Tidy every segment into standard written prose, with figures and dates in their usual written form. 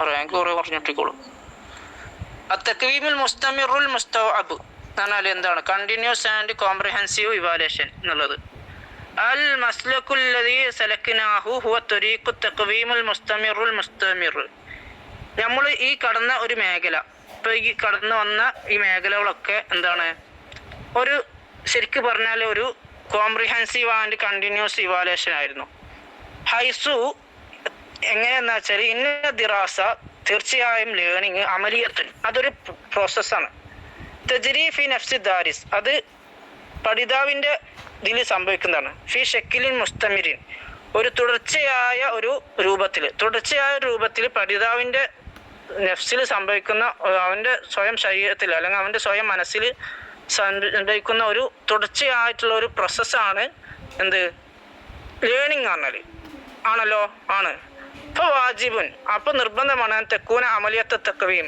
എനിക്ക് കുറേ പറഞ്ഞിട്ടിക്കോളൂ. അത്തക്വീമുൽ മുസ്തമിറുൽ മുസ്തവഅബ് എന്നാൽ എന്താണ്? കണ്ടിന്യൂസ് ആൻഡ് കോംപ്രിഹെൻസീവ് ഇവാലുവേഷൻ എന്നുള്ളത്. അൽ മസ്ലക്കുല്ലദീ സലക്നാഹു ഹുവ ത്വരീഖു തഖ്വീമുൽ മുസ്തമിറുൽ മുസ്തമിർ. നമ്മൾ ഈ കടന്ന ഒരു മേഖല, ഇപ്പോൾ ഈ കടന്നു വന്ന ഈ മേഖലകളൊക്കെ എന്താണ്? ഒരു ശരിക്കും പറഞ്ഞാൽ ഒരു കോംപ്രിഹെൻസീവ് ആൻഡ് കണ്ടിന്യൂസ് ഇവാലുവേഷൻ ആയിരുന്നു. ഹൈസു എങ്ങനെയെന്ന് വെച്ചാൽ ഇന്ന ദിറാസ തീർച്ചയായും ലേണിങ് അമലിയത്തുൻ അതൊരു പ്രോസസ്സാണ്. തജ്രി ഫി നഫ്സി ദാരിസ് അത് പഠിതാവിൻ്റെ ഇതിൽ സംഭവിക്കുന്നതാണ്. ഫി ഷക്കിലിൻ മുസ്തമിരിൻ ഒരു തുടർച്ചയായ രൂപത്തിൽ പഠിതാവിൻ്റെ നഫ്സിൽ സംഭവിക്കുന്ന, അവൻ്റെ സ്വയം ശരീരത്തിൽ അല്ലെങ്കിൽ അവൻ്റെ സ്വയം മനസ്സിൽ സംഭവിക്കുന്ന ഒരു തുടർച്ചയായിട്ടുള്ള ഒരു പ്രോസസ്സാണ് എന്ത്? ലേണിംഗ് ആണല്ലോ. അപ്പോൾ വാജിബുൻ അപ്പോൾ നിർബന്ധമാണ് തെക്കൂന അമലിയത്തെ തക്വീം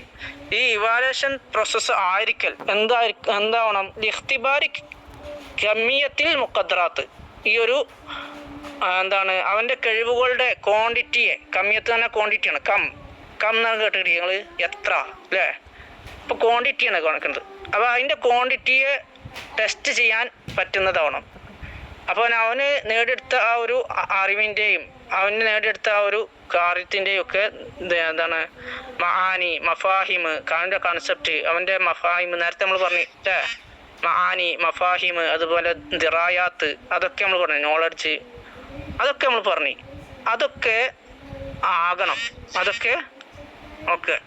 ഈ ഇവാലുവേഷൻ പ്രോസസ്സ് ആയിരിക്കൽ എന്താവണം? ഇഖ്തിബാരി കമ്മിയത്തിൽ മുഖദ്റാത്ത് ഈ ഒരു എന്താണ് അവൻ്റെ കഴിവുകളുടെ ക്വാണ്ടിറ്റിയെ, കമ്മിയത്ത് തന്നെ ക്വാണ്ടിറ്റിയാണ്. കം എന്നാണ് കേട്ടിട്ട് നിങ്ങൾ എത്ര അല്ലേ? ഇപ്പോൾ ക്വാണ്ടിറ്റിയാണ് കണക്കുന്നത്. അപ്പോൾ അതിൻ്റെ ക്വാണ്ടിറ്റിയെ ടെസ്റ്റ് ചെയ്യാൻ പറ്റുന്നതാവണം. അപ്പോൾ അവന് നേടിയെടുത്ത ആ ഒരു അറിവിൻ്റെയും അവന് നേടിയെടുത്ത ആ ഒരു കാര്യത്തിൻ്റെയും ഒക്കെ എന്താണ് മആനി മഫാഹിം, അവൻ്റെ കൺസെപ്റ്റ്, അവൻ്റെ മഫാഹിം നേരത്തെ നമ്മൾ പറഞ്ഞു അല്ലേ? മആനി മഫാഹിം അതുപോലെ ദിറായാത്ത് അതൊക്കെ നമ്മൾ പറഞ്ഞു, നോളജ് അതൊക്കെ നമ്മൾ പറഞ്ഞു. അതൊക്കെ ആകണം, അതൊക്കെ ഓക്കെ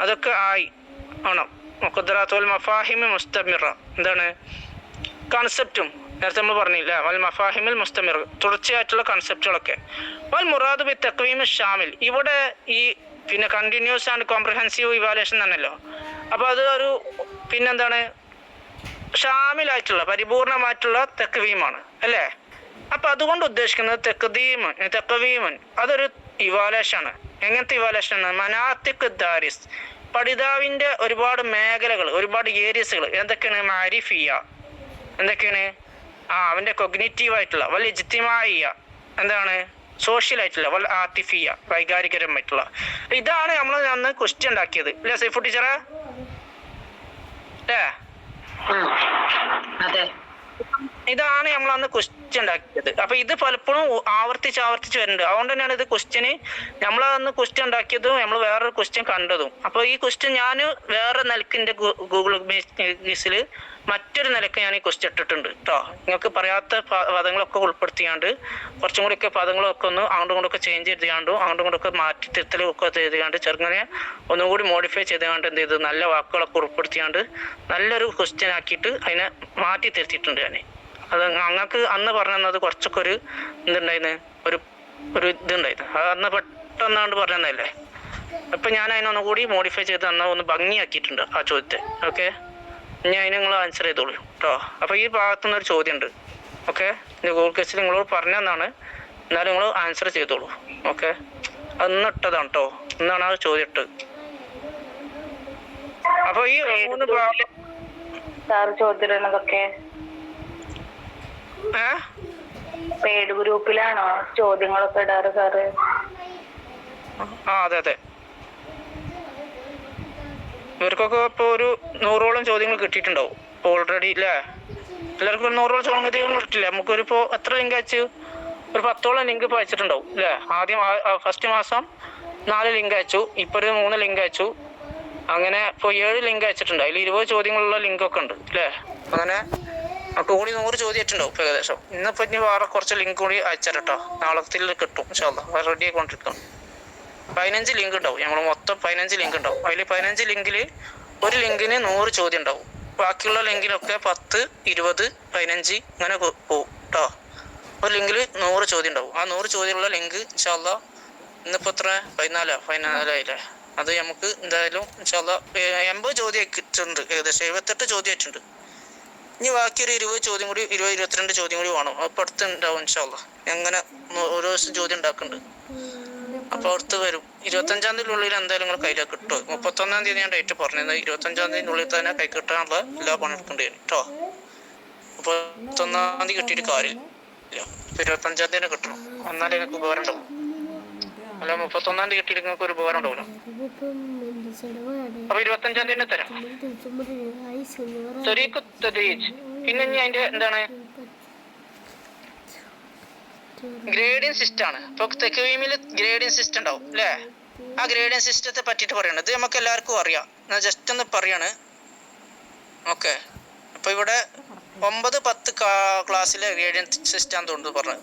അതൊക്കെ ആവണം. മുഖദ്റാത്തുൽ മഫാഹിമി മുസ്തമിറ എന്താണ്? കൺസെപ്റ്റും നേരത്തെ നമ്മൾ പറഞ്ഞില്ല. വൽ മഫാഹിമിൽ മുസ്തമിർ തുടർച്ചയായിട്ടുള്ള കൺസെപ്റ്റുകളൊക്കെ. വൽ മുറാദ് ബി തഖ്വീമി ഷാമിൽ ഇവിടെ ഈ പിന്നെ കണ്ടിന്യൂസ് ആൻഡ് കോംപ്രിഹെൻസീവ് ഇവാലുവേഷൻ തന്നെയല്ലോ. അപ്പോൾ അത് ഒരു പിന്നെന്താണ്? ഷാമിലായിട്ടുള്ള പരിപൂർണമായിട്ടുള്ള തഖ്വീമാണ് അല്ലേ? അപ്പം അതുകൊണ്ട് ഉദ്ദേശിക്കുന്നത് തഖ്വീമുൻ അതൊരു ഇവാലുവേഷനാണ്. എങ്ങനത്തെ ഇവാലുവേഷനാണ്? മനാത്തിഖ് ദാരിസ് പഠിതാവിൻ്റെ ഒരുപാട് മേഖലകൾ, ഒരുപാട് ഏരിയസുകൾ. എന്തൊക്കെയാണ്? മാരിഫിയ എന്തൊക്കെയാണ്? അവൻ്റെ കൊഗ്നിറ്റീവ് ആയിട്ടുള്ള. വൽ ഇജ്തിമാഇയ്യ എന്താണ്? സോഷ്യൽ ആയിട്ടുള്ള. വൽ ആതിഫിയ വൈകാരികരമായിട്ടുള്ള. ഇതാണ് നമ്മൾ അന്ന് ക്വസ്റ്റ്യൻ ഉണ്ടാക്കിയത് അല്ലേ സൈഫു ടീച്ചറെ? അല്ലേ? അതെ, ഇതാണ് നമ്മൾ അന്ന് ക്വസ്റ്റ്യൻ ഉണ്ടാക്കിയത്. അപ്പൊ ഇത് പലപ്പോഴും ആവർത്തിച്ച് വരുന്നുണ്ട്. അതുകൊണ്ട് തന്നെയാണ് ഇത് ക്വസ്റ്റ്യന് നമ്മൾ അന്ന് ക്വസ്റ്റ്യൻ ഉണ്ടാക്കിയതും നമ്മൾ വേറൊരു ക്വസ്റ്റ്യൻ കണ്ടതും. അപ്പോൾ ഈ ക്വസ്റ്റ്യൻ ഞാൻ വേറെ നിലക്ക് എൻ്റെ ഗൂഗിൾ മീറ്റിൽ മറ്റൊരു നിലക്ക് ഞാൻ ഈ ക്വസ്റ്റ്യൻ ഇട്ടിട്ടുണ്ട് കേട്ടോ. നിങ്ങൾക്ക് പറയാത്ത പദങ്ങളൊക്കെ ഉൾപ്പെടുത്തിയാണ്ട് കുറച്ചും കൂടിയൊക്കെ പദങ്ങളൊക്കെ ഒന്ന് അങ്ങോട്ടും ഇങ്ങോട്ടൊക്കെ ചേഞ്ച് ചെയ്തുകൊണ്ടും അങ്ങോട്ടും ഇങ്ങോട്ടൊക്കെ മാറ്റി തിരുത്തലൊക്കെ ചെയ്തുകൊണ്ട് ചെറുങ്ങനെ ഒന്നും കൂടി മോഡിഫൈ ചെയ്തുകൊണ്ട് എന്ത് ചെയ്തു നല്ല വാക്കുകളൊക്കെ ഉൾപ്പെടുത്തിയാണ്ട് നല്ലൊരു ക്വസ്റ്റ്യൻ ആക്കിയിട്ട് അതിനെ മാറ്റി തിരുത്തിയിട്ടുണ്ട് ഞാൻ. അത് അങ്ങക്ക് അന്ന് പറഞ്ഞത് കുറച്ചൊക്കെ ഒരു എന്തുണ്ടായിരുന്നു, ഒരു ഇതുണ്ടായിരുന്നു. അത് അന്ന് പെട്ടെന്നാണ്ട് പറഞ്ഞതല്ലേ. അപ്പം ഞാൻ അതിനൊന്നുകൂടി മോഡിഫൈ ചെയ്ത് ഒന്ന് ഭംഗിയാക്കിയിട്ടുണ്ട് ആ ചോദ്യത്തെ. ഓക്കെ, ഇനി അതിന് നിങ്ങൾ ആൻസർ ചെയ്തോളൂ കേട്ടോ. അപ്പോൾ ഈ ഭാഗത്തുനിന്നൊരു ചോദ്യം ഉണ്ട്. ഓക്കെ, ഗൂഗിൾ ക്വസ്റ്റ്യൻ നിങ്ങളോട് പറഞ്ഞതാണ്, എന്നാലും നിങ്ങൾ ആൻസർ ചെയ്തോളൂ. ഓക്കെ, അന്ന് ഇട്ടതാണ് കേട്ടോ, ഇന്നാണ് ആ ചോദ്യം ഇട്ടത്. അപ്പോൾ ഈ 3 ഭാഗം ചോദ്യം പെയ്ഡ് ഗ്രൂപ്പിലാണോ ചോദ്യങ്ങളൊക്കെ ഇടാറ് സാറ്? അതെ. ഇവർക്കൊക്കെ ഇപ്പോൾ ഒരു 100ഓളം ചോദ്യങ്ങൾ കിട്ടിയിട്ടുണ്ടാവും ഇപ്പോൾ ഓൾറെഡി അല്ലേ? എല്ലാവർക്കും ഒരു 100ഓളം ചോദ്യങ്ങൾ കിട്ടില്ല. നമുക്കൊരു ഇപ്പോൾ എത്ര ലിങ്ക് അയച്ചു? ഒരു 10ഓളം ലിങ്ക് ഇപ്പോൾ അയച്ചിട്ടുണ്ടാവും അല്ലേ? ആദ്യം ഫസ്റ്റ് മാസം 4 ലിങ്ക് അയച്ചു, ഇപ്പോൾ ഒരു 3 ലിങ്ക് അയച്ചു. അങ്ങനെ ഇപ്പോൾ 7 ലിങ്ക് അയച്ചിട്ടുണ്ട്. അതിൽ 20 ചോദ്യങ്ങളുള്ള ലിങ്കൊക്കെ ഉണ്ട് അല്ലേ? അങ്ങനെ നമുക്ക് കൂടി 100 ചോദ്യം ആയിട്ടുണ്ടാവും ഇപ്പോൾ ഏകദേശം. ഇന്നിപ്പോൾ ഇനി വേറെ കുറച്ച് ലിങ്ക് കൂടി അയച്ചാൽ കേട്ടോ, നാളത്തിൽ കിട്ടും ഇൻഷാ അല്ലാഹ്. റെഡി ആയിക്കൊണ്ടിരിക്കണം. 15 ലിങ്ക് ഉണ്ടാവും. ഞങ്ങൾ മൊത്തം 15 ലിങ്ക് ഉണ്ടാവും. അതിൽ 15 ലിങ്കിൽ ഒരു ലിങ്കിന് 100 ചോദ്യം ഉണ്ടാവും. ബാക്കിയുള്ള ലിങ്കിലൊക്കെ 10, 20, 15 ഇങ്ങനെ പോവും കേട്ടോ. ഒരു ലിങ്കിൽ 100 ചോദ്യം ഉണ്ടാവും. ആ 100 ചോദ്യമുള്ള ലിങ്ക് ഇൻഷാ അല്ലാഹ് ഇന്നിപ്പോൾ എത്ര 14 ആയില്ലേ? അത് നമുക്ക് എന്തായാലും ഇൻഷാ അല്ലാഹ് 80 ചോദ്യം ആയിട്ടുണ്ട്, ഏകദേശം 78 ചോദ്യം ആയിട്ടുണ്ട്. ഇനി ബാക്കി ഒരു 20 ചോദ്യം കൂടി 22 ചോദ്യം കൂടി വേണം. അപ്പോൾ അടുത്ത് ഉണ്ടാവും ഇൻഷാ അല്ലാഹ്. അങ്ങനെ ഓരോ ദിവസം ചോദ്യം ഉണ്ടാക്കുന്നുണ്ട്. അപ്പോൾ അടുത്ത് വരും. 25-ാം തീയതിനുള്ളിൽ എന്തായാലും നിങ്ങൾ കയ്യിലേക്ക് കിട്ടും. 31-ാം തീയതി ഞാൻ ഡേറ്റ് പറഞ്ഞത്. 25-ാം തീയതിനുള്ളിൽ തന്നെ കൈ കിട്ടാനുള്ള എല്ലാ പണിയെടുക്കേണ്ടി വരും കേട്ടോ. അപ്പോൾ 31-ാം തീയതി കിട്ടിയിട്ട് കാര്യമില്ല, 25-ാം തീയതി കിട്ടണം, എന്നാലേ എനിക്ക് ഉപകാരം ഉണ്ടാവും. അല്ല 31-ാം തീയതി കിട്ടിയിട്ട് നിങ്ങൾക്ക് ഒരു ഉപകാരം ഉണ്ടാവില്ല. അപ്പൊ 25-ാം തീയതി തരാം. പിന്നെ ഇനി അതിന്റെ എന്താണ് ഗ്രേഡിങ് സിസ്റ്റം ആണ്. ഇപ്പൊ തെക്കുവീമിൽ ഗ്രേഡിങ് സിസ്റ്റം ഉണ്ടാവും അല്ലേ? ആ ഗ്രേഡിങ് സിസ്റ്റത്തെ പറ്റിയിട്ട് പറയണത് ഇത് നമുക്ക് എല്ലാവർക്കും അറിയാം. ഞാൻ ജസ്റ്റ് ഒന്ന് പറയാണ്. ഓക്കെ, അപ്പൊ ഇവിടെ 9-10 ക്ലാസ്സിലെ ഗ്രേഡിയന്റ് സിസ്റ്റം തോന്നുന്നു പറഞ്ഞു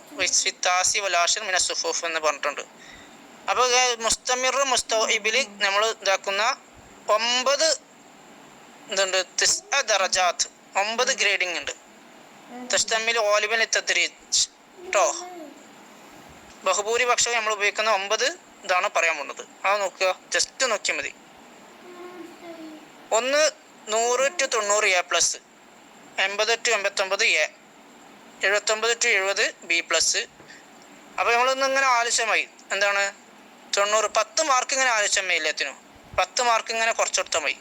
മിന സുഫൂഫ് എന്ന് പറഞ്ഞിട്ടുണ്ട്. അപ്പോൾ മുസ്തമിർ മുസ്തഇബില് നമ്മൾ ഇതാക്കുന്ന 9 എന്തുണ്ട് ദറജാത്ത് 9 ഗ്രേഡിങ് ഉണ്ട്. തസ്തമിൽ ഓലിബിൻ തദ്രീജ് ട്ടോ. ബഹുഭൂരിപക്ഷം നമ്മൾ ഉപയോഗിക്കുന്ന 9 ഇതാണ് പറയാൻ പോകുന്നത്. അത് നോക്കുക, ജസ്റ്റ് നോക്കിയാൽ മതി. 1 100 to 90 A+, 80 to 89 A, 79 to 70 B+. അപ്പോൾ നമ്മളൊന്ന് ഇങ്ങനെ ആലോചനമായി എന്താണ് 90 10 മാർക്ക് ഇങ്ങനെ ആലോചന എല്ലാത്തിനും 10 മാർക്ക് ഇങ്ങനെ കുറച്ചെടുത്താൽ മതി.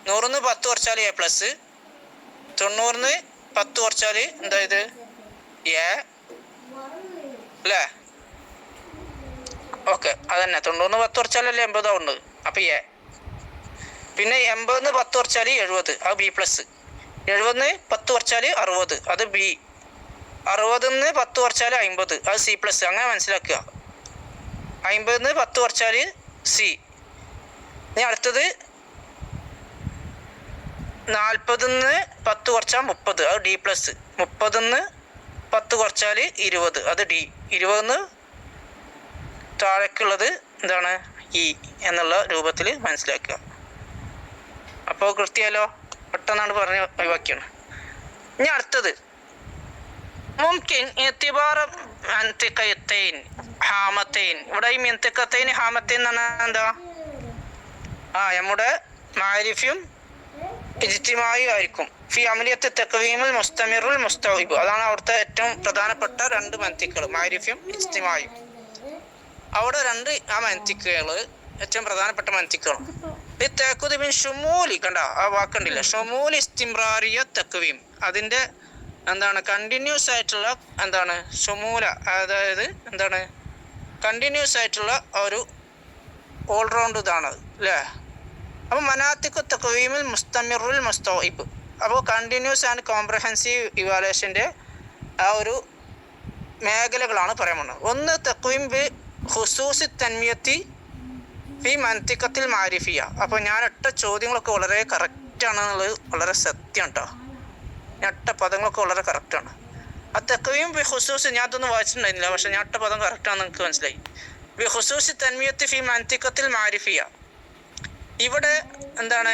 100-ന്ന് 10 കുറച്ചാൽ A+, 90-ന്ന് 10 കുറച്ചാൽ എന്തായത് A അല്ലേ? ഓക്കെ, അതന്നെ 90-ന്ന് 10 കുറച്ചാലല്ലേ 80 ആവുന്നത്. അപ്പം A. പിന്നെ 80-ന്ന് 10 കുറച്ചാൽ 70, അത് B+. 70-ന്ന് 10 കുറച്ചാൽ 60, അത് B. 60-ന്ന് 10 കുറച്ചാൽ 50, അത് C+. അങ്ങനെ മനസ്സിലാക്കുക. 50-ന്ന് 10 കുറച്ചാൽ C. ഇനി അടുത്തത് 40-ന്ന് 10 കുറച്ചാൽ 30, അത് D+. 30-ന്ന് 10 കുറച്ചാൽ 20, അത് D. 20-ന്ന് താഴേക്കുള്ളത് എന്താണ് E എന്നുള്ള രൂപത്തിൽ മനസ്സിലാക്കുക. അപ്പോൾ കൃത്യമല്ലോ, പെട്ടെന്നാണ് പറഞ്ഞ് ഒഴിവാക്കിയാണ്. ഇനി അടുത്തത് മുംകിൻ ഇഅ്തിബാർ മൻതിഖത്തൈൻ ഹാമത്തൈൻ. ഇവിടെ ഈ മൻതിഖത്തൈൻ ഹാമത്തൈൻ എന്ന് പറഞ്ഞാൽ എന്താ? നമ്മുടെ മാരിഫയും ഇജ്തിമായും ആയിരിക്കും. ഫി അമലിയത്ത് തഖ്വീമുൽ മുസ്തമിറുൽ മുസ്തൗഇബ്. അതാണ് അവിടുത്തെ ഏറ്റവും പ്രധാനപ്പെട്ട 2 മൻതിഖുകൾ, മാരിഫയും ഇജ്തിമായും. അവിടെ 2 ആ മൻതിഖുകൾ ഏറ്റവും പ്രധാനപ്പെട്ട മൻതിഖുകളാണ്. ഷുമൂലി കണ്ട ആ വാക്കുണ്ടില്ല, ഷുമൂലി ഇസ്തിംറാരിയ തഖ്വീം. അതിൻ്റെ എന്താണ് കണ്ടിന്യൂസ് ആയിട്ടുള്ള എന്താണ് ഷുമൂല, അതായത് എന്താണ് കണ്ടിന്യൂസ് ആയിട്ടുള്ള ഒരു ഓൾറൗണ്ട് ഇതാണ് അല്ലേ? അപ്പോൾ മനാത്തിഖു തഖ്വീമുൽ മുസ്തമിറുൽ മുസ്തൗഇബ്. അപ്പോൾ കണ്ടിന്യൂസ് ആൻഡ് കോംപ്രഹെൻസീവ് ഇവാലുവേഷൻ്റെ ആ ഒരു മേഖലകളാണ് പറയാൻ പോകുന്നത്. ഒന്ന് തഖ്വീം ബി ഖുസൂസി തൻമിയത്തി ഫി മൻതിഖത്തിൽ മാരിഫിയ. അപ്പോൾ ഞാൻ ഇട്ട ചോദ്യങ്ങളൊക്കെ വളരെ കറക്റ്റാണെന്നുള്ളത് വളരെ സത്യം കേട്ടോ. ഞാൻ ഇട്ട പദങ്ങളൊക്കെ വളരെ കറക്റ്റാണ്. ആ തഖ്വീം ബി ഖുസൂസ് ഞാൻ അതൊന്നും വായിച്ചിട്ടുണ്ടായിരുന്നില്ല, പക്ഷേ ഞാൻ ഇട്ട പദം കറക്റ്റാണെന്ന് നിങ്ങൾക്ക് മനസ്സിലായി. ബി ഖുസൂസി തൻമിയത്തി ഫി മൻതിഖത്തിൽ മാരിഫിയ. ഇവിടെ എന്താണ്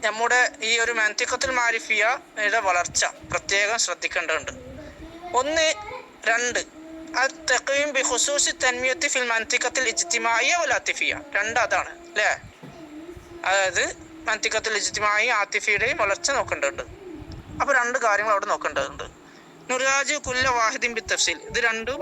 നമ്മുടെ ഈ ഒരു മൻതിഖത്തുൽ മാരിഫിയയുടെ വളർച്ച പ്രത്യേകം ശ്രദ്ധിക്കേണ്ടതുണ്ട്. 1 2 التقويم بخصوص التنمية في المنطقة الاجتماعية والعاطفية. 2 അതാണ് അല്ലേ? അതായത് മൻതിഖത്തുൽ ഇജ്തിമാഇ ആതിഫിയുടെയും വളർച്ച നോക്കേണ്ടതുണ്ട്. അപ്പോൾ 2 കാര്യങ്ങൾ അവിടെ നോക്കേണ്ടതുണ്ട്. നുറാജു കുല്ല വാഹിദിൻ ബി തഫ്സീൽ. ഇത് രണ്ടും